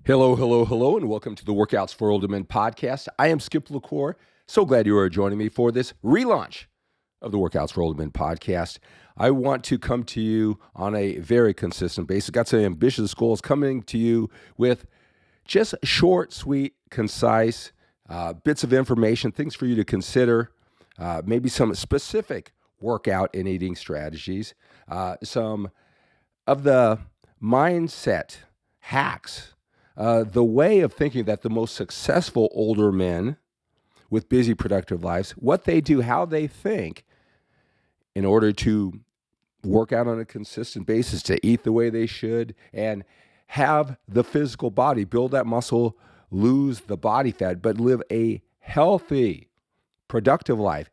Hello, hello, hello, and welcome to the Workouts for Older Men podcast. I am Skip La Cour. So glad you are joining me for this relaunch of the Workouts for Older Men podcast. I want to come to you on a very consistent basis. Got some ambitious goals coming to you with just short, sweet, concise bits of information, things for you to consider, maybe some specific workout and eating strategies, some of the mindset hacks, the way of thinking that the most successful older men with busy, productive lives, what they do, how they think in order to work out on a consistent basis, to eat the way they should, and have the physical body, build that muscle, lose the body fat, but live a healthy, productive life.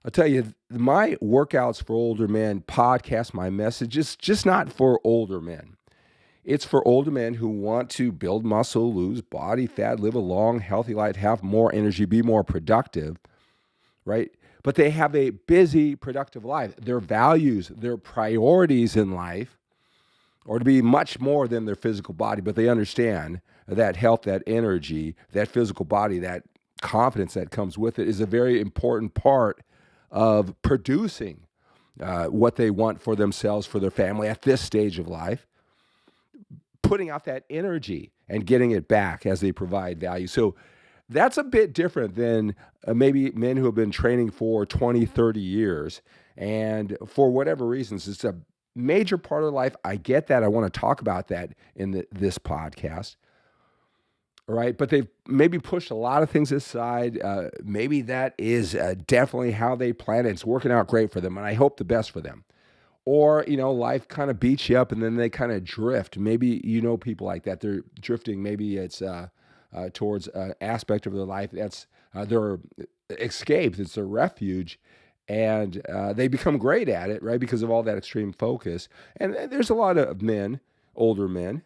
I'll tell you, my Workouts for Older Men podcast, my message is just not for older men. It's for older men who want to build muscle, lose body fat, live a long, healthy life, have more energy, be more productive, right? But they have a busy, productive life. Their values, their priorities in life are to be much more than their physical body, but they understand that health, that energy, that physical body, that confidence that comes with it is a very important part of producing what they want for themselves, for their family at this stage of life, putting out that energy and getting it back as they provide value. So that's a bit different than maybe men who have been training for 20, 30 years. And for whatever reasons, it's a major part of life. I get that. I want to talk about that in this podcast. All right. But they've maybe pushed a lot of things aside. Maybe that is definitely how they plan it. It's working out great for them. And I hope the best for them. Or, life kind of beats you up and then they kind of drift. Maybe people like that. They're drifting. Maybe it's towards an aspect of their life that's their escape. It's their refuge. And they become great at it, right, because of all that extreme focus. And there's a lot of men, older men,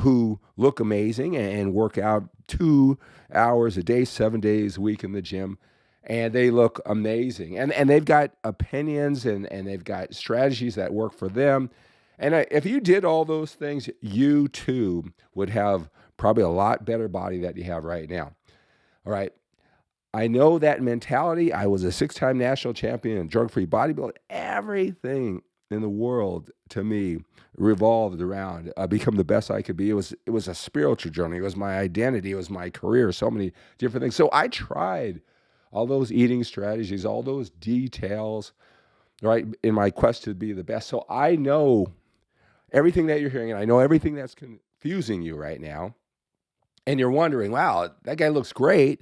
who look amazing and work out 2 hours a day, 7 days a week in the gym. And they look amazing. And they've got opinions and they've got strategies that work for them. And if you did all those things, you too would have probably a lot better body that you have right now. All right. I know that mentality. I was a 6-time national champion in drug-free bodybuilding. Everything in the world to me revolved around become the best I could be. It was a spiritual journey. It was my identity. It was my career. So many different things. So I tried all those eating strategies, all those details, right, in my quest to be the best. So I know everything that you're hearing, and I know everything that's confusing you right now. And you're wondering, wow, that guy looks great.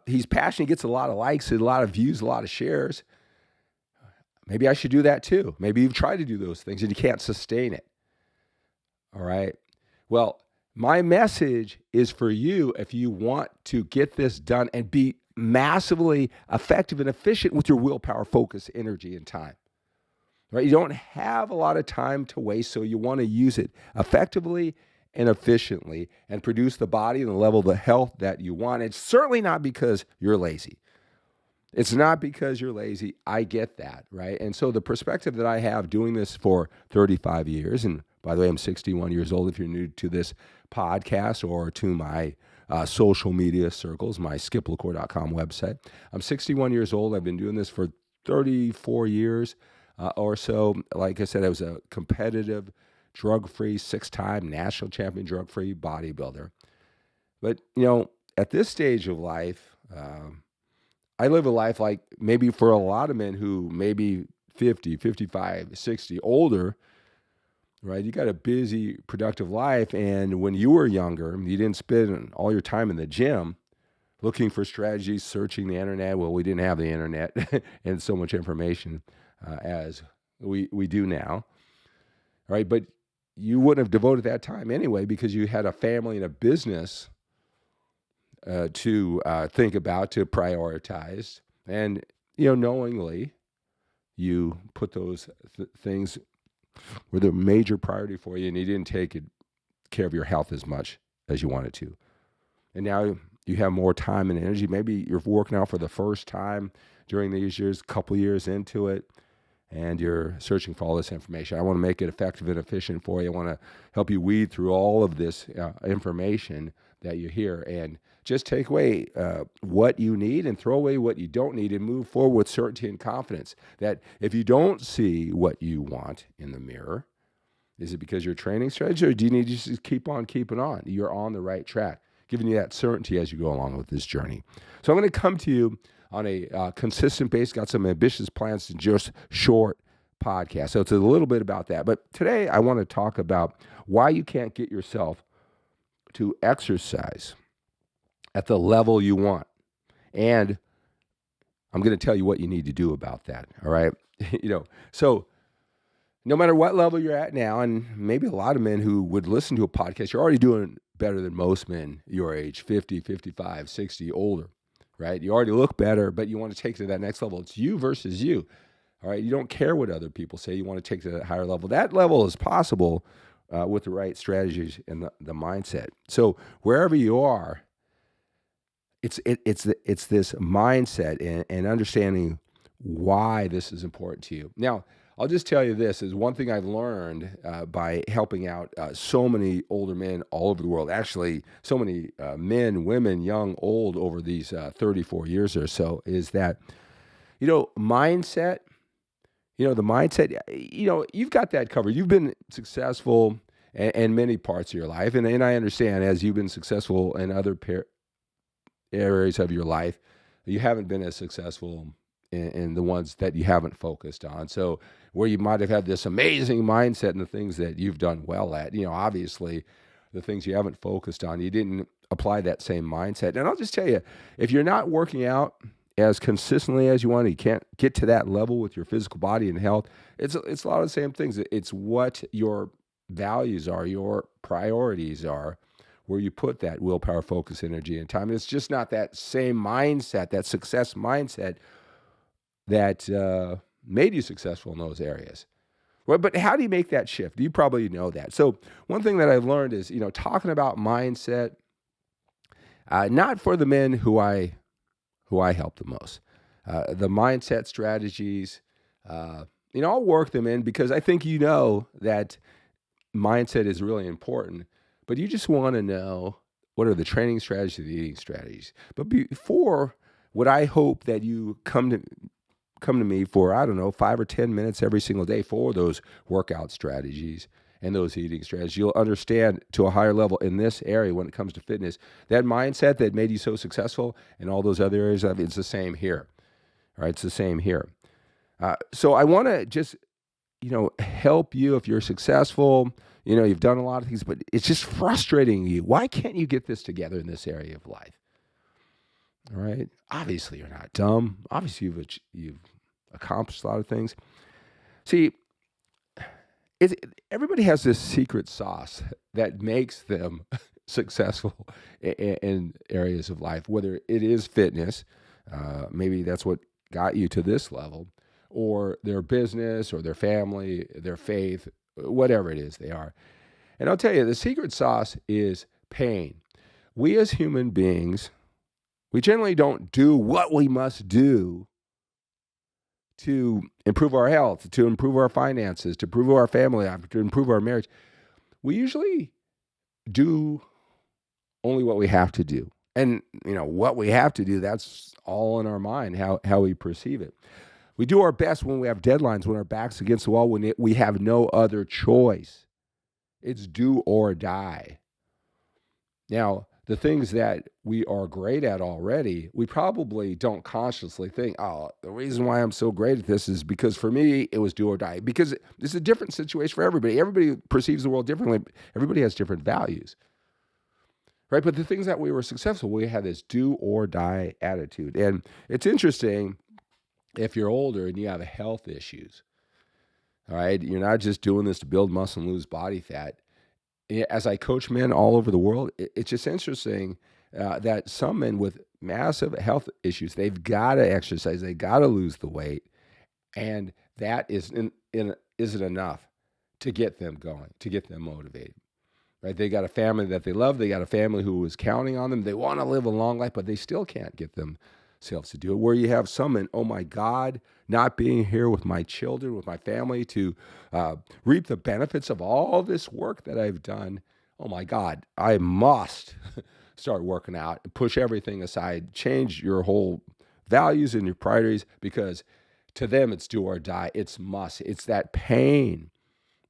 He's passionate, gets a lot of likes, a lot of views, a lot of shares. Maybe I should do that too. Maybe you've tried to do those things and you can't sustain it. All right. Well, my message is for you if you want to get this done and be massively effective and efficient with your willpower, focus, energy, and time. Right? You don't have a lot of time to waste, so you want to use it effectively and efficiently and produce the body and the level of the health that you want. It's certainly not because you're lazy. It's not because you're lazy. I get that, right? And so the perspective that I have doing this for 35 years, and by the way, I'm 61 years old if you're new to this podcast or to my social media circles, my skiplacour.com website. I'm 61 years old. I've been doing this for 34 years or so. Like I said, I was a competitive, drug-free, 6-time national champion drug-free bodybuilder. But, at this stage of life, I live a life like maybe for a lot of men who maybe 50, 55, 60, older, right? You got a busy, productive life. And when you were younger, you didn't spend all your time in the gym looking for strategies, searching the internet. Well, we didn't have the internet and so much information as we do now, right? But you wouldn't have devoted that time anyway because you had a family and a business to think about, to prioritize. And, knowingly, you put those things were the major priority for you, and you didn't take care of your health as much as you wanted to. And now you have more time and energy. Maybe you're working out for the first time during these years, a couple years into it, and you're searching for all this information. I want to make it effective and efficient for you. I want to help you weed through all of this information that you hear and just take away what you need and throw away what you don't need and move forward with certainty and confidence that if you don't see what you want in the mirror, is it because your training strategy, or do you need to just keep on keeping on? You're on the right track, giving you that certainty as you go along with this journey. So I'm going to come to you on a consistent basis, got some ambitious plans to just short podcast. So it's a little bit about that. But today I want to talk about why you can't get yourself to exercise at the level you want. And I'm going to tell you what you need to do about that. All right. So no matter what level you're at now, and maybe a lot of men who would listen to a podcast, you're already doing better than most men your age, 50, 55, 60, older, right? You already look better, but you want to take it to that next level. It's you versus you, all right? You don't care what other people say. You want to take it to that higher level. That level is possible with the right strategies and the mindset. So wherever you are, it's this mindset and understanding why this is important to you. Now, I'll just tell you this is one thing I've learned by helping out so many older men all over the world. Actually, so many men, women, young, old over these 34 years or so is that, mindset, the mindset, you've got that covered. You've been successful in many parts of your life. And I understand as you've been successful in other areas of your life, you haven't been as successful in the ones that you haven't focused on. So where you might have had this amazing mindset in the things that you've done well at, obviously the things you haven't focused on, you didn't apply that same mindset. And I'll just tell you, if you're not working out as consistently as you want, you can't get to that level with your physical body and health. It's a lot of the same things. It's what your values are, your priorities are, where you put that willpower, focus, energy, and time. And it's just not that same mindset, that success mindset that made you successful in those areas. Well, but how do you make that shift? You probably know that. So one thing that I've learned is, talking about mindset, not for the men who I help the most. The mindset strategies, I'll work them in because I think that mindset is really important. But you just want to know what are the training strategies, the eating strategies. But before, what I hope that you come to me for, 5 or 10 minutes every single day for those workout strategies and those eating strategies. You'll understand to a higher level in this area when it comes to fitness, that mindset that made you so successful in all those other areas, it's the same here. All right, it's the same here. So I want to just, help you if you're successful. You've done a lot of things, but it's just frustrating you. Why can't you get this together in this area of life? All right. Obviously, you're not dumb. Obviously, you've accomplished a lot of things. See, everybody has this secret sauce that makes them successful in areas of life, whether it is fitness, maybe that's what got you to this level, or their business, or their family, their faith, whatever it is they are. And I'll tell you, the secret sauce is pain. We as human beings, we generally don't do what we must do to improve our health, to improve our finances, to improve our family life, to improve our marriage. We usually do only what we have to do. And, what we have to do, that's all in our mind, how we perceive it. We do our best when we have deadlines, when our back's against the wall, when we have no other choice. It's do or die. Now, the things that we are great at already, we probably don't consciously think, the reason why I'm so great at this is because for me, it was do or die. Because it's a different situation for everybody. Everybody perceives the world differently. Everybody has different values. Right? But the things that we were successful, we had this do or die attitude. And it's interesting if you're older and you have health issues. All right? You're not just doing this to build muscle and lose body fat. As I coach men all over the world, it's just interesting that some men with massive health issues, they've got to exercise, they got to lose the weight, and that isn't enough to get them going, to get them motivated. Right? They got a family that they love, they got a family who is counting on them, they want to live a long life, but they still can't get them yourselves to do it, where you have someone, oh my God, not being here with my children, with my family to reap the benefits of all this work that I've done. Oh my God, I must start working out and push everything aside, change your whole values and your priorities, because to them it's do or die. It's must. It's that pain.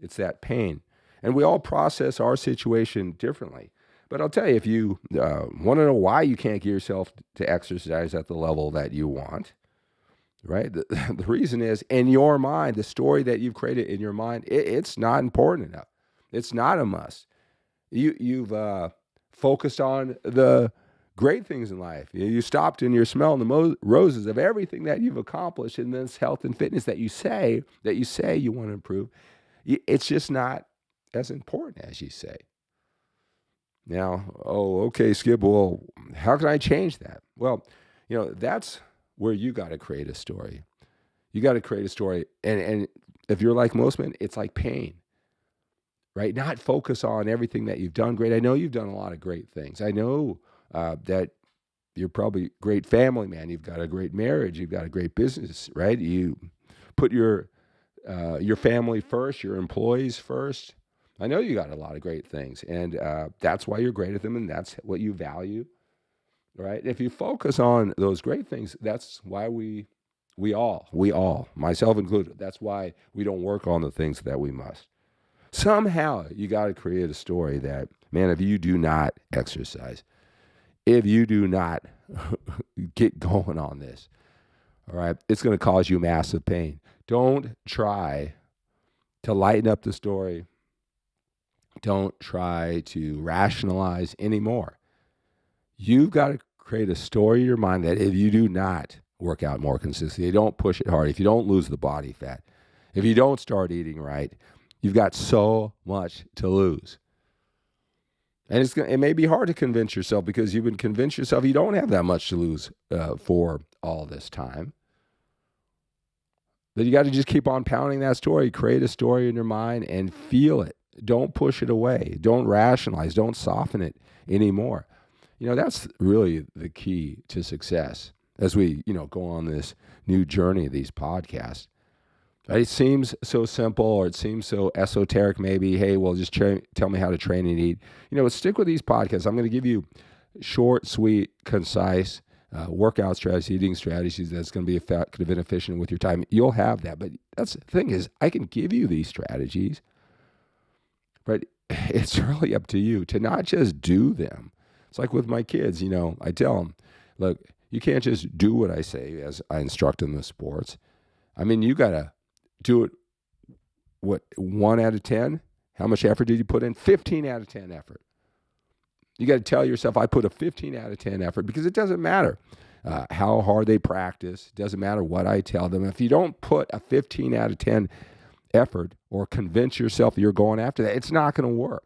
It's that pain. And we all process our situation differently. But I'll tell you, if you want to know why you can't get yourself to exercise at the level that you want, right? The reason is in your mind, the story that you've created in your mind, it's not important enough. It's not a must. You've focused on the great things in life. You stopped and you're smelling the roses of everything that you've accomplished in this health and fitness that you say you want to improve. It's just not as important as you say. Now, okay, Skip, well, how can I change that? Well, that's where you got to create a story. You got to create a story. And if you're like most men, it's like pain, right? Not focus on everything that you've done great. I know you've done a lot of great things. I know that you're probably a great family man. You've got a great marriage. You've got a great business, right? You put your family first, your employees first. I know you got a lot of great things, and that's why you're great at them, and that's what you value, right? If you focus on those great things, that's why we all, myself included, that's why we don't work on the things that we must. Somehow, you got to create a story that, man, if you do not exercise, if you do not get going on this, all right, it's going to cause you massive pain. Don't try to lighten up the story. Don't try to rationalize anymore. You've got to create a story in your mind that if you do not work out more consistently, you don't push it hard, if you don't lose the body fat, if you don't start eating right, you've got so much to lose. And it may be hard to convince yourself because you've been convinced yourself you don't have that much to lose for all this time. But you got to just keep on pounding that story. Create a story in your mind and feel it. Don't push it away. Don't rationalize. Don't soften it anymore. That's really the key to success as we, go on this new journey of these podcasts. Right? It seems so simple, or it seems so esoteric maybe. Hey, well, just tell me how to train and eat. Stick with these podcasts. I'm going to give you short, sweet, concise workout strategies, eating strategies that's going to be effective and efficient with your time. You'll have that. But that's the thing is, I can give you these strategies, but it's really up to you to not just do them. It's like with my kids, I tell them, look, you can't just do what I say as I instruct them in the sports. I mean, you got to do it, 1 out of 10? How much effort did you put in? 15 out of 10 effort. You got to tell yourself, I put a 15 out of 10 effort, because it doesn't matter how hard they practice. It doesn't matter what I tell them. If you don't put a 15 out of 10 effort or convince yourself you're going after that, it's not going to work.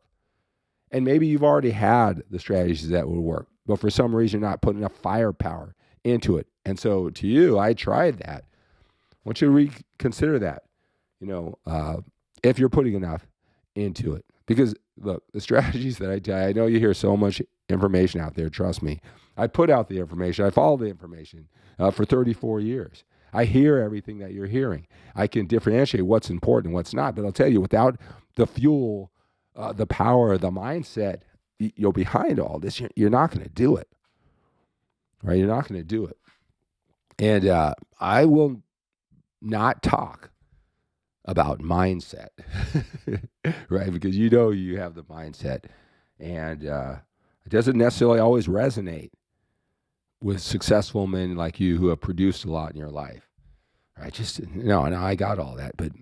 And maybe you've already had the strategies that would work, but for some reason you're not putting enough firepower into it. And so to you, I tried that. I want you to reconsider that, if you're putting enough into it. Because look, the strategies that I tell you, I know you hear so much information out there, trust me. I put out the information, I follow the information for 34 years. I hear everything that you're hearing. I can differentiate what's important and what's not. But I'll tell you, without the fuel, the power, the mindset, behind all this, you're not going to do it. Right? You're not going to do it. And I will not talk about mindset, right? Because you have the mindset. And it doesn't necessarily always resonate with successful men like you who have produced a lot in your life. I I got all that, but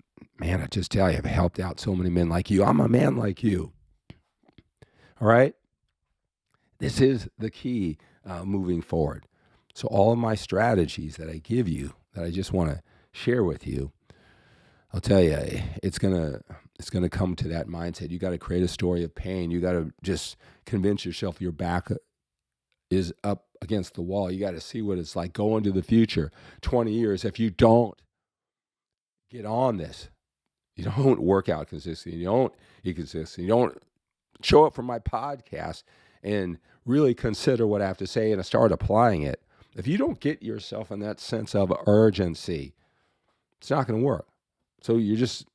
man, I just tell you, I've helped out so many men like you. I'm a man like you. All right? This is the key moving forward. So all of my strategies that I give you, that I just want to share with you, I'll tell you, it's gonna come to that mindset. You got to create a story of pain. You got to just convince yourself your back is up against the wall. You got to see what it's like. Go into the future, 20 years. If you don't get on this, you don't work out consistently, you don't eat consistently, you don't show up for my podcast and really consider what I have to say and start applying it, If you don't get yourself in that sense of urgency, it's not going to work. So you're just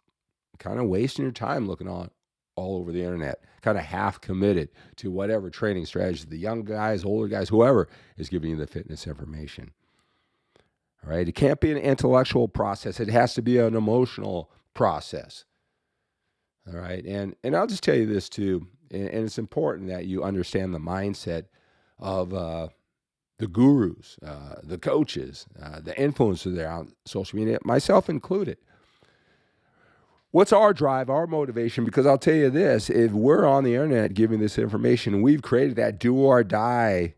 kind of wasting your time looking all over the internet, kind of half committed to whatever training strategy the young guys, older guys, whoever is giving you the fitness information. All right. It can't be an intellectual process. It has to be an emotional process. All right. And I'll just tell you this too, and it's important that you understand the mindset of the gurus, the coaches, the influencers there on social media, myself included. What's our drive, our motivation? Because I'll tell you this, if we're on the internet giving this information, we've created that do or die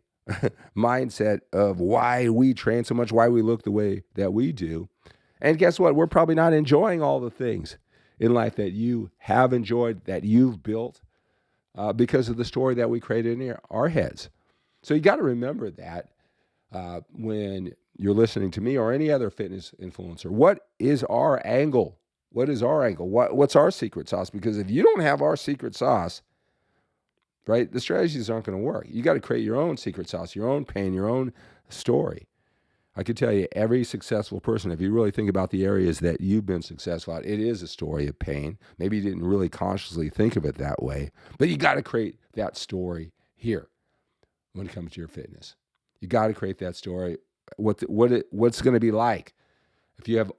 mindset of why we train so much, why we look the way that we do. And guess what? We're probably not enjoying all the things in life that you have enjoyed, that you've built because of the story that we created in our heads. So you got to remember that when you're listening to me or any other fitness influencer. What is our angle? What is our angle? What's our secret sauce? Because if you don't have our secret sauce, right, the strategies aren't going to work. You got to create your own secret sauce, your own pain, your own story. I could tell you every successful person, if you really think about the areas that you've been successful at, it is a story of pain. Maybe you didn't really consciously think of it that way, but you got to create that story here when it comes to your fitness. You got to create that story. What's going to be like if you have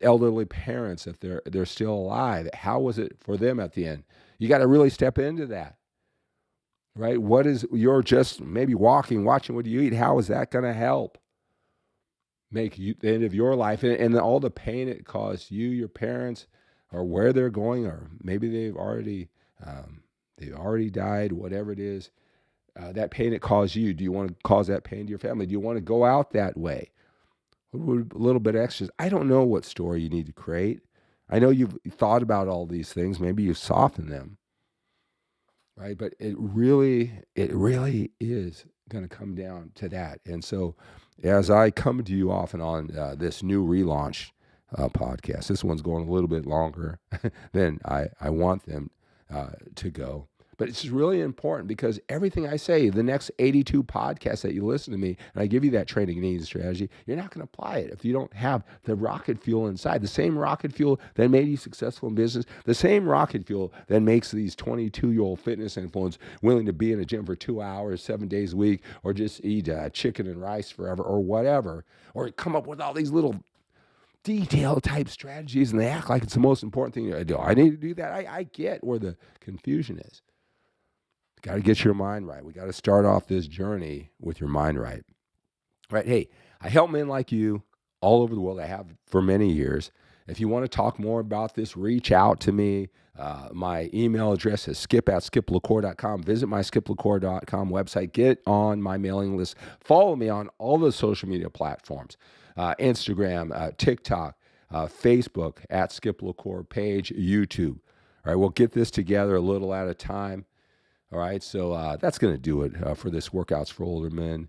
elderly parents, if they're still alive? How was it for them at the end? You got to really step into that, right? What is you're just maybe watching what you eat? How is that going to help make you the end of your life and all the pain it caused you, your parents, or where they're going, or maybe they've already died, whatever it is. That pain it caused you, do you want to cause that pain to your family? Do you want to go out that way? A little bit extras. I don't know what story you need to create. I know you've thought about all these things. Maybe you've softened them, right? But it really is going to come down to that. And so as I come to you often on this new relaunch podcast, this one's going a little bit longer than I want them to go. But it's really important because everything I say, the next 82 podcasts that you listen to me, and I give you that training and eating strategy, you're not going to apply it if you don't have the rocket fuel inside. The same rocket fuel that made you successful in business, the same rocket fuel that makes these 22-year-old fitness influencers willing to be in a gym for 2 hours, 7 days a week, or just eat chicken and rice forever, or whatever, or come up with all these little detailed type strategies, and they act like it's the most important thing to do. I need to do that. I get where the confusion is. Got to get your mind right. We got to start off this journey with your mind right. Right? Hey, I help men like you all over the world. I have for many years. If you want to talk more about this, reach out to me. My email address is skip@skiplacour.com. Visit my skiplacour.com website. Get on my mailing list. Follow me on all the social media platforms. Instagram, TikTok, Facebook, @Skip La Cour page, YouTube. All right, we'll get this together a little at a time. All right, so that's going to do it for this Workouts for Older Men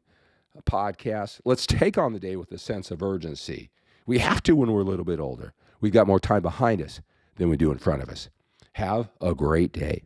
podcast. Let's take on the day with a sense of urgency. We have to when we're a little bit older. We've got more time behind us than we do in front of us. Have a great day.